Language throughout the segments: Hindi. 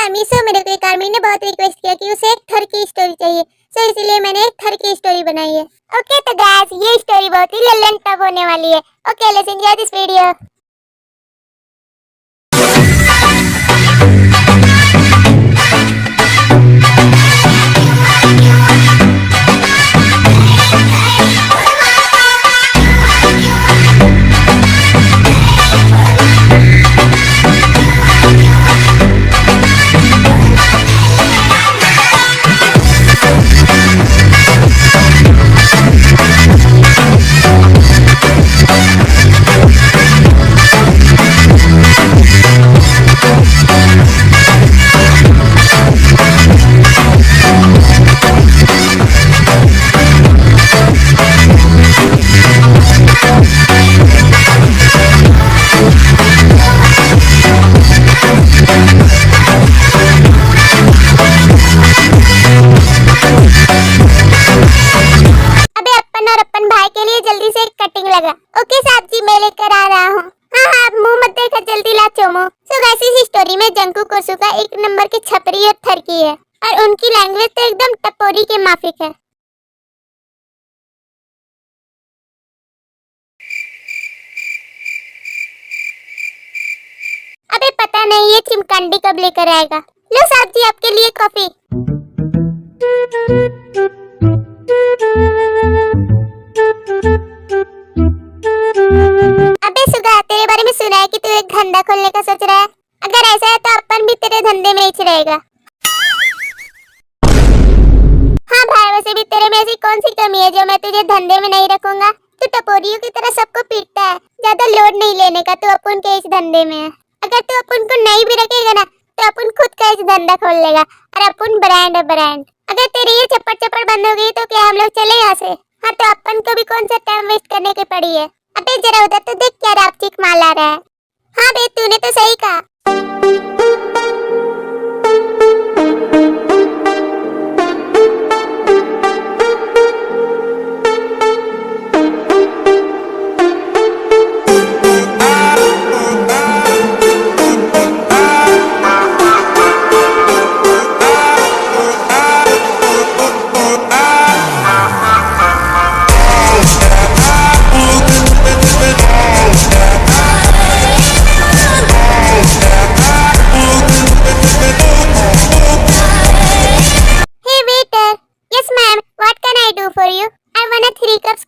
आर्मी। सो मेरे को एक आर्मी ने बहुत रिक्वेस्ट किया कि उसे एक थर की स्टोरी चाहिए, सो इसलिए मैंने एक थर की स्टोरी बनाई है। ओके तो गाइस ये स्टोरी बहुत ही लल्लन टॉप होने वाली है। Okay let's enjoy this video. Okay साहब जी मैं लेकर आ रहा हूँ। हाँ आप मुंह मत देखा, जल्दी ला चोमो। सो गाइस इस स्टोरी में जंकू कोसुका एक नंबर के छपरी और थरकी है और उनकी लैंग्वेज तो एकदम टपोरी के माफिक है। अबे पता नहीं ये चिमकांडी कब लेकर आएगा। लो साहब जी आपके लिए कॉफी। अबे सुगा तेरे बारे में सुना है कि तू एक धंधा खोलने का सोच रहा है। अगर ऐसा है तो अपन भी तेरे धंधे में ही रहेगा। हाँ भाई वैसे भी तेरे में ऐसी कौन सी कमी है जो मैं तुझे धंधे में नहीं रखूंगा। तू टपोरियों की तरह सबको पीटता है, ज्यादा लोड नहीं लेने का। तू अपन के इस धंधे में है। अगर तू अपन को नहीं भी रखेगा ना तो अपन खुद का इस धंधा खोल लेगा और अपन ब्रांड है ब्रांड। अगर तेरी ये चप्पट चप्पट बंद हो गई तो क्या हम लोग चले यहाँ से। हाँ तो अपन को भी कौन सा टाइम वेस्ट करने की पड़ी है। अबे जरा उधर तो देख क्या रापचिक माल आ रहा है। हाँ बे तूने तो सही कहा।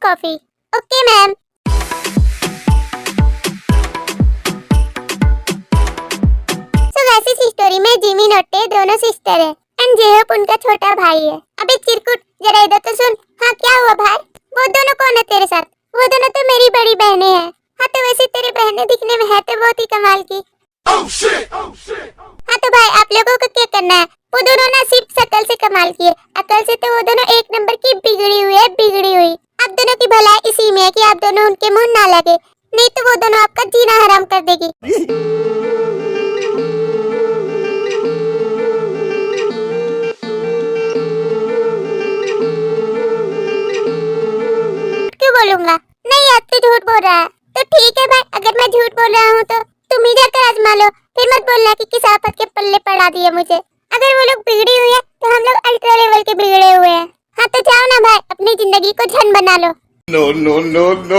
कॉफी। Okay ma'am. सो वैसे इस स्टोरी में जिमी नोटे दोनों सिस्टर है एंड जेहप उनका छोटा भाई है। अबे चिरकुट जरा इधर तो सुन। हाँ क्या हुआ भाई? वो दोनों कौन है तेरे साथ? वो दोनों तो मेरी बड़ी बहनें हैं। हाँ तो वैसे तेरी बहनें दिखने में है तो बहुत ही कमाल की। हाँ तो भाई आप लोगों को क्या करना है? वो दोनों ना सिर्फ शकल से कमाल की है, अकल से तो वो दोनों एक नंबर की बिगड़ी हुई है, बिगड़ी हुई। आप दोनों की भलाई इसी में है कि आप दोनों उनके मुंह ना लगे, नहीं तो वो दोनों आपका जीना हराम कर देगी। क्यों बोलूंगा? नहीं आप तो झूठ बोल रहा है। तो ठीक है भाई अगर मैं झूठ बोल रहा हूँ तो तुम ही जाकर आजमा लो, फिर मत बोलना कि किस आफत के पल्ले पड़ा दिए मुझे। अगर वो लोग बिगड़ी हुई है तो हम लोग अल्ट्रा लेवल के बिगड़े हुए हैं। हाँ तो जाओ ना भाई अपनी जिंदगी को झन बना लो। No, no, no, no.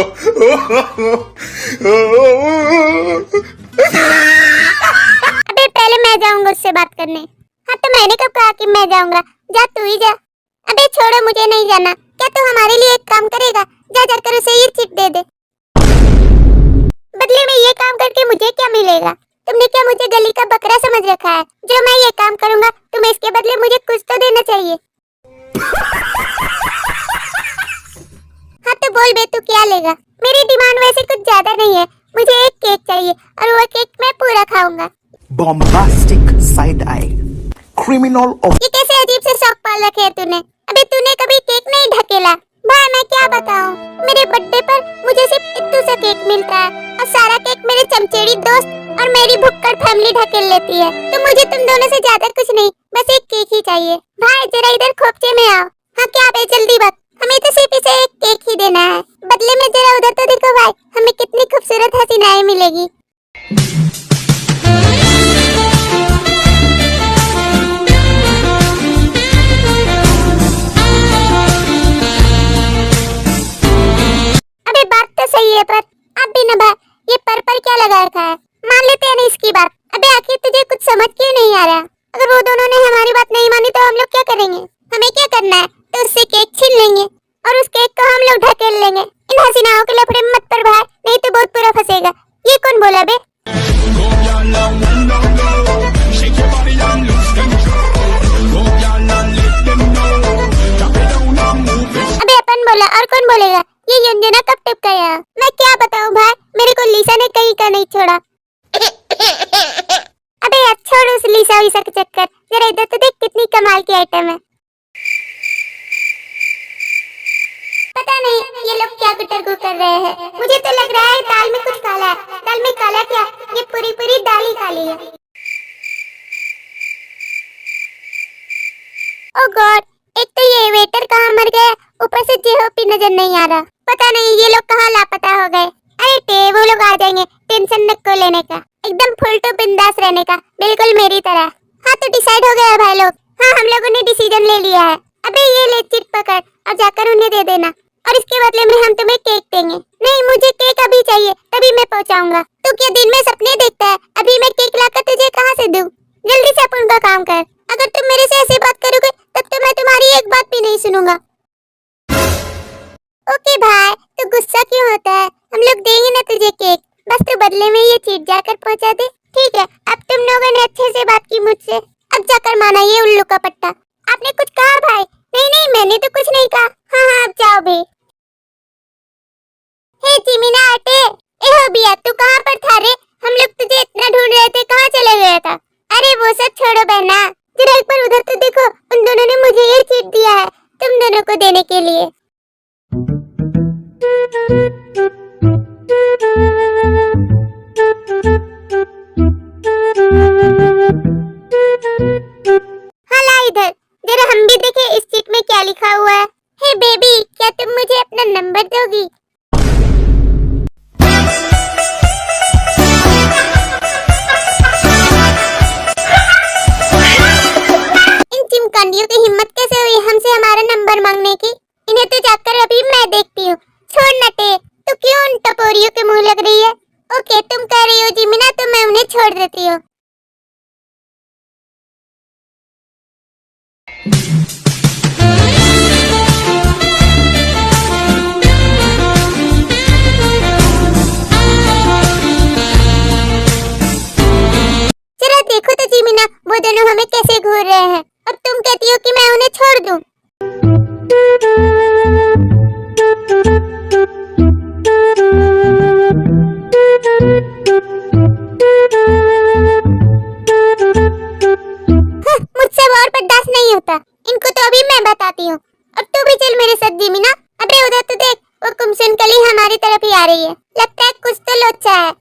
अबे पहले मैं जाऊंगा उससे बात करने। हाँ तो मैंने कब कहा कि मैं जाऊंगा? जा तू ही जा। अबे छोड़ो मुझे नहीं जाना। क्या तू हमारे लिए एक काम करेगा? जा जाकर उसे ये चिट दे दे। बदले में ये काम करके मुझे क्या मिलेगा? तुमने क्या मुझे गली का बकरा समझ रखा है? जो मैं ये काम करूंगा तुम्हें इसके बदले मुझे कुछ तो देना चाहिए। हाँ तो बोल बे तू क्या लेगा? मेरी डिमांड वैसे कुछ ज्यादा नहीं है, मुझे एक केक चाहिए और वो केक मैं पूरा खाऊंगा। Bombastic side I criminal of. ये कैसे अजीब से शौक पाल रखे है तूने? अबे तूने कभी केक नहीं ढकेला? भाई मैं क्या बताऊं, मेरे बर्थडे पर मुझे सिर्फ इतू सा केक मिलता है और सारा केक मेरे चमचेड़ी दोस्त और मेरी भुक्कड़ फैमिली ढकेल लेती है। तो मुझे तुम दोनों से ज्यादा कुछ नहीं, बस एक केक ही चाहिए। भाई जरा इधर खोपचे में आओ। हाँ क्या बे जल्दी बक, हमें तो सिर्फ इसे एक केक ही देना है। बदले में जरा उधर तो देखो भाई, हमें कितनी खूबसूरत हसीनाएं मिलेगी। क्यों नहीं आ रहा? अगर वो दोनों ने हमारी बात नहीं मानी तो हम लोग क्या करेंगे? हमें क्या करना है? तो उससे केक छीन लेंगे और उस केक को हम लोग ढकेल लेंगे। इन हसीनाओं के लफड़े में मत पड़ भाई, नहीं तो बहुत बुरा फंसेगा। ये कौन बोला बे? अबे अपन बोला और कौन बोलेगा? ये योंजना कब टपकाया? मैं क्या बताऊं भाई, मेरे को लीसा ने कहीं का नहीं छोड़ा। अबे यार छोड़ उस लीसा वीसा के चक्कर, जरा इधर तो देख कितनी कमाल की आइटम है। पता नहीं ये लोग क्या गुटरगू कर रहे हैं। मुझे तो लग रहा है दाल में कुछ काला है। दाल में काला क्या, ये पूरी पूरी दाल ही काली है। ओ गॉड, एक तो ये वेटर कहाँ मर गया, ऊपर से जेहोपी नजर नहीं आ रहा। पता नहीं ये लोग कहाँ लापता हो गए। अरे वो लोग आ जाएंगे, टेंशन नको लेने का, एकदम फुल टू बिंदास रहने का, बिल्कुल मेरी तरह। हाँ तो डिसाइड हो गया भाई लोग। हाँ हम लोगों ने डिसीजन ले लिया है। अबे ये ले चिट पकड़ और जाकर उन्हें दे देना, और इसके बदले में हम तुम्हें केक देंगे। नहीं मुझे केक अभी चाहिए, तभी मैं पहुँचाऊंगा। तू क्या दिन में सपने देखता है? अभी मैं केक लाकर तुझे कहाँ से दूं? जल्दी से अपन का काम कर। अगर तुम मेरे से ऐसी बात करोगे तब तो मैं तुम्हारी एक बात भी नहीं सुनूंगा। ओके भाई, तो गुस्सा क्यों होता है? हम लोग देंगे ना तुझे केक, बस तू बदले में ये चीज जाकर पहुंचा दे। ठीक है, अब तुम लोगों ने अच्छे से बात की मुझसे, अब जाकर माना ये उल्लू का पट्टा। आपने कुछ कहा भाई? नहीं नहीं मैंने तो कुछ नहीं कहा। हाँ हाँ अब जाओ भी। हे जिमिना आटे, ए हो बिया तू कहाँ पर था रे? हम लोग तुझे इतना ढूंढ रहे थे, कहाँ चले गया था? अरे वो सब छोड़ो बहना, जरा एक बार उधर तो देखो, उन दोनों ने मुझे ये चीट दिया है तुम दोनों को देने के लिए। हाँ ला इधर, जरा हम भी देखें इस चीट में क्या लिखा हुआ है। हे बेबी, क्या तुम मुझे अपना नंबर दोगी? इन चिमकांडियों की हिम्मत कैसे हुई हमसे हमारा नंबर मांगने की? इन्हें तो जाकर अभी मैं देखती हूँ। छोड़ नटे, तू क्यों उन टपोरियों के मुंह लग रही है? ओके तुम कह रही हो जिमिना, तो मैं उन्हें छोड़ देती हूँ। जरा देखो तो जिमिना, वो दोनों हमें कैसे घूर रहे हैं, और तुम कहती हो कि मैं उन्हें छोड़ दूं। मुझसे और बर्दाश्त नहीं होता, इनको तो अभी मैं बताती हूँ। अब तू भी चल मेरे साथ जिमिना। अबे उधर तो देख, वो कुमसन कली हमारी तरफ ही आ रही है, लगता है कुछ तो लोचा है।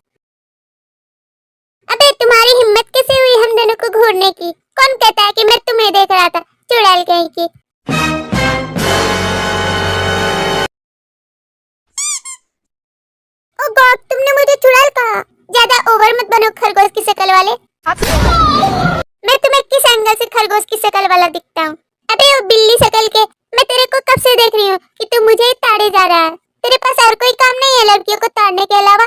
अबे तुम्हारी हिम्मत कैसे हुई हम दोनों को घूरने की? कौन कहता है कि मैं तुम्हें देख रहा था, चुड़ैल कहीं की। ओ गॉड, तुमने मुझे चुड़ैल कहा। ज्यादा ओवर मत बनो खरगोश की शक्ल वाले। मैं तुम्हें किस एंगल से खरगोश की शक्ल वाला दिखता हूँ? अबे वो बिल्ली शक्ल के, मैं तेरे को कब से देख रही हूँ कि तू मुझे ही ताड़े जा रहा है। तेरे पास और कोई काम नहीं है लड़कियों को ताड़ने के अलावा?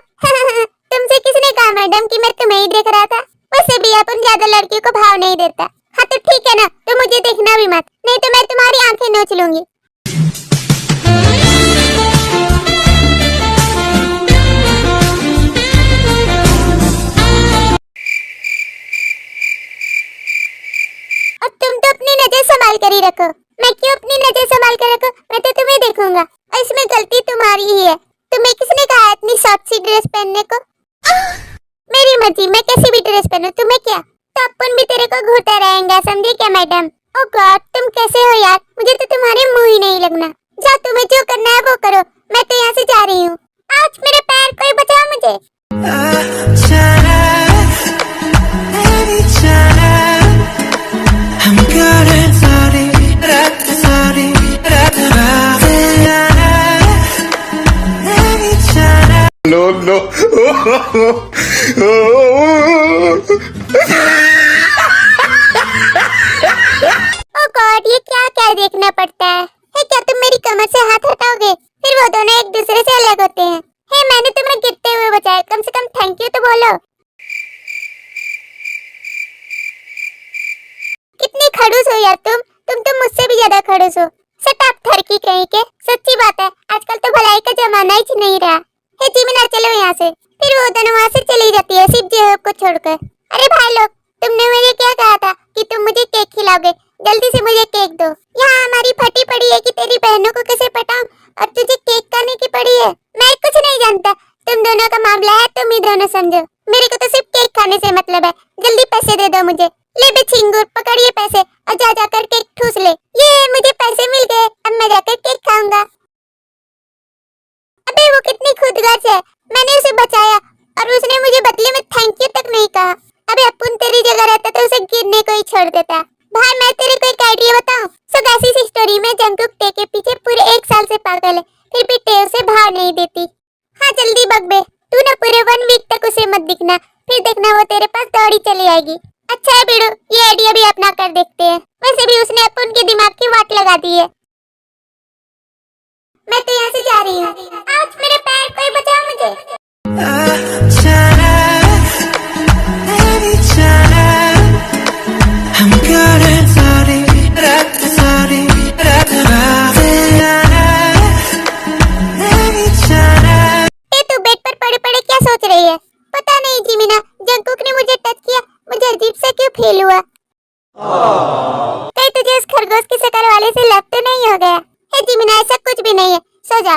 तुमसे किसने कहा मैडम कि मैं तुम्हें ही देख रहा था? वैसे भी अपन ज्यादा लड़कियों को भाव नहीं देता। हाँ तो ठीक है ना, तो मुझे देखना भी मत, नहीं तो मैं तुम्हारी आंखें नोच लूंगी। और तुम तो अपनी नजर संभाल कर ही रखो। मैं क्यों अपनी नजर संभाल कर रखो? मैं तो तुम्हें देखूंगा, और इसमें गलती तुम्हारी ही है। तुम्हें किसने कहा इतनी शॉर्ट सी ड्रेस पहनने को? मेरी मर्जी, मैं कैसी भी ड्रेस पहनूं, तुम्हें क्या? तो अपन भी तेरे को घूरते रहेंगे, समझे क्या मैडम? ओ गॉड, तुम कैसे हो यार? मुझे तो तुम्हारे मुंह ही नहीं लगना। जा, तुम्हें जो करना है वो करो, मैं तो यहाँ से जा रही हूँ। आज मेरे पैर, कोई बचाओ मुझे। No, no. ओ गॉड, ये क्या क्या देखना पड़ता है? क्या तुम मेरी कमर से हाथ हटाओगे? फिर वो दोनों एक दूसरे से अलग होते हैं। मैंने तुम्हें गिरते हुए बचाया, कम से कम थैंक यू तो बोलो। खड़ूस हो यार तुम तो मुझसे भी ज्यादा खड़ूस हो। सट आप थरकी कहीं के। सच्ची बात है, आजकल तो भलाई का जमाना ही नहीं रहा। हे जीमिना चलो यहाँ से। फिर वो दोनों वहाँ से चली जाती है सिर्फ जेहब को छोड़कर। अरे भाई लोग, तुमने मुझे क्या कहा था कि तुम मुझे केक खिलाओगे? जल्दी से मुझे केक दो। यहाँ हमारी फटी पड़ी है कि तेरी बहनों को कैसे पटाऊं और तुझे केक खाने की पड़ी है। मैं कुछ नहीं जानता, तुम दोनों का मामला है, तुम ही दोनों समझो। मेरे को तो सिर्फ केक खाने से मतलब है। जल्दी पैसे दे दो मुझे। ले बे छिंगूर, पकड़ ये पैसे और जा जाकर केक ठूस ले। ये मुझे पैसे मिल गए, अब मैं जाकर केक खाऊंगा। अबे वो कितनी खुदगर्ज है, मैंने उसे बचाया और उसने मुझे बदले में थैंक यू तक नहीं कहा। अबे अपुन तेरी जगह रहता तो उसे गिरने को ही छोड़ देता। भाई मैं तेरे को एक आइडिया बताऊं। सो ऐसी सी स्टोरी में जंगकुक टे के पीछे पूरे 1 साल से पागल है, फिर भी टे उसे भाव नहीं देती। हाँ जल्दी बग बे, तू ना पूरे 1 वीक तक उसे मत दिखना, फिर देखना वो तेरे पास दौड़ी चली आएगी। अच्छा है बिड़ू, ये आइडिया भी अपना कर देखते हैं। वैसे भी उसने अपुन के दिमाग की वाट लगा दी है। मैं तो यहाँ से जा रही हूँ। आज मेरे पैर, कोई बचाओ मुझे। तू बेड पर पड़े पड़े क्या सोच रही है? पता नहीं जीमिना, जंगकुक ने मुझे टच किया, मुझे अजीब सा क्यों फील हुआ। कहीं तुझे उस खरगोश की शक्ल वाले से लव तो नहीं हो गया? हे जीमिना, ऐसा कुछ भी नहीं है, सो जा।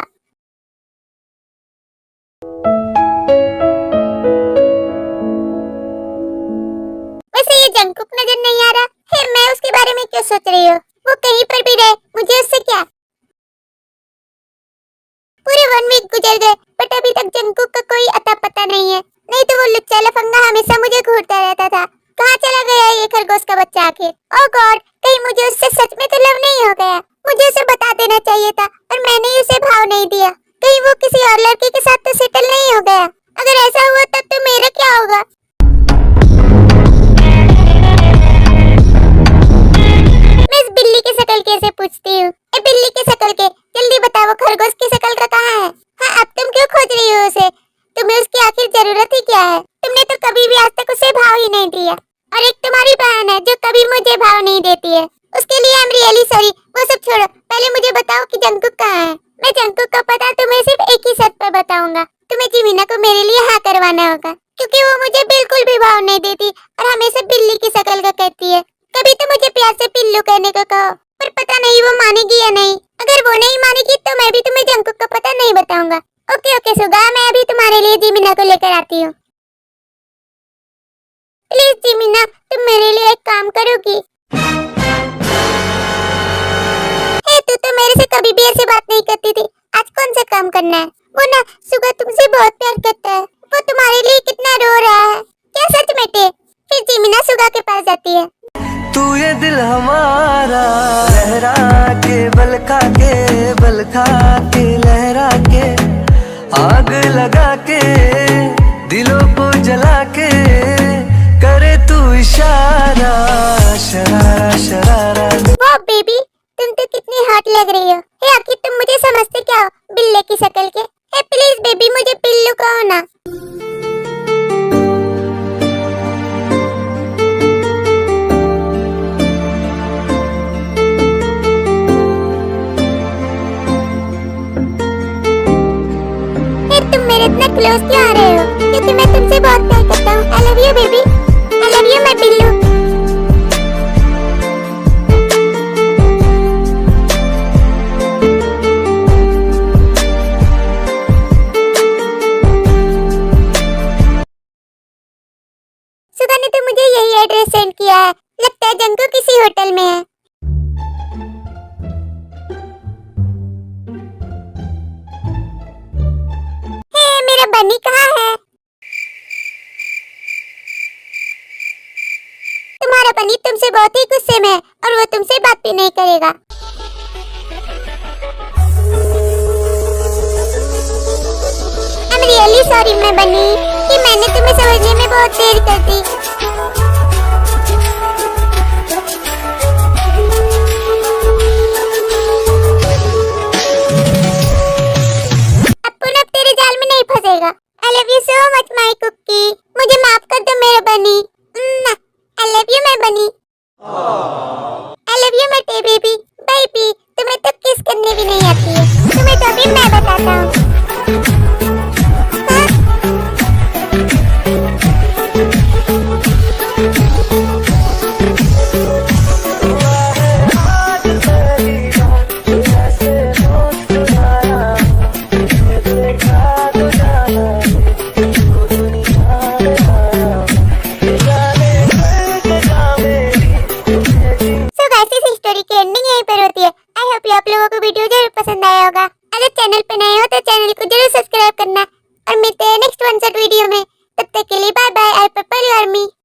वैसे ये जंगकुक नजर नहीं आ रहा है, मैं उसके बारे में क्यों सोच रही हूँ? वो कहीं पर भी रहे, मुझे उससे क्या। पूरे 1 वीक गुजर गए बट अभी तक जंगकुक का कोई अता पता नहीं है। नहीं तो वो लुच्चा लफंगा हमेशा मुझे घूरता रहता था। कहाँ चला गया ये खरगोश का बच्चा आखिर? ओह गॉड, कहीं मुझे उससे सच में तो लव नहीं हो गया? मुझे उसे बता देना चाहिए था और मैंने ही उसे भाव नहीं दिया। कहीं वो किसी और लड़के के साथ तो सेटल नहीं हो गया? अगर ऐसा हुआ तब तो मेरा क्या होगा? मैं इस बिल्ली की शक्ल कैसे पूछती हूँ? ए बिल्ली की शक्ल के, जल्दी बताओ खरगोश की शक्ल का कहाँ है? हाँ अब तुम क्यों खोज रही हो उसे? तुम्हें उसकी आखिर जरूरत ही क्या है? तुमने तो कभी भी आज तक उसे भाव ही नहीं दिया। और एक तुम्हारी बहन है जो कभी मुझे भाव नहीं देती है। उसके लिए आई एम रियली सॉरी। वो सब छोड़ो, पहले मुझे बताओ कि जंगकुक कहाँ है। मैं जंगकुक का पता तुम्हें सिर्फ एक ही शर्त पर बताऊंगा। तुम्हें जीमिना को मेरे लिए हाँ करवाना होगा, क्योंकि वो मुझे बिल्कुल भी भाव नहीं देती और हमेशा बिल्ली की शक्ल का कहती है। कभी तो मुझे प्यार से पिल्लू कहने को कहो, पर पता नहीं वो मानेगी या नहीं। अगर वो नहीं मानेगी तो मैं भी तुम्हें जंगकुक का पता नहीं बताऊंगा। ओके ओके सुगा, मैं अभी तुम्हारे लिए जीमिना को लेकर आती हूँ। प्लीज जीमिना, तुम मेरे लिए एक काम करोगी? हे तू तो मेरे से कभी भी ऐसे बात नहीं करती थी, आज कौन सा काम करना है? वो ना सुगा तुमसे बहुत प्यार करता है, वो तुम्हारे लिए कितना रो रहा है। क्या सच में टे? फिर जीमिना सुगा के पास जाती है। तू ये दिल हमारा लहरा के बल खा के लहरा के आग लगा के दिलों को जला के करे तू इशारा शरारा शरारा। वाह बेबी, तुम तो कितनी हॉट लग रही हो। हे आखिर तुम मुझे समझते क्या हो बिल्ले की शक्ल के? हे प्लीज बेबी, मुझे पिल्लू कहो ना। तुम मेरे इतना क्लोज क्यों आ रहे हो? क्योंकि मैं तुमसे बहुत प्यार करता हूँ। I love you baby, I love you my Billu. Suga ने तो मुझे यही एड्रेस सेंड किया है, लगता है जंगकुक किसी होटल में है। मेरा बनी कहाँ है? तुम्हारा बनी तुमसे बहुत ही गुस्से में है और वो तुमसे बात भी नहीं करेगा। आई एम रियली सॉरी मैं बनी कि मैंने तुम्हें समझने में बहुत देर कर दी। I love you so much my cookie. मुझे माफ कर दो मेरा बनी। I love you my bunny.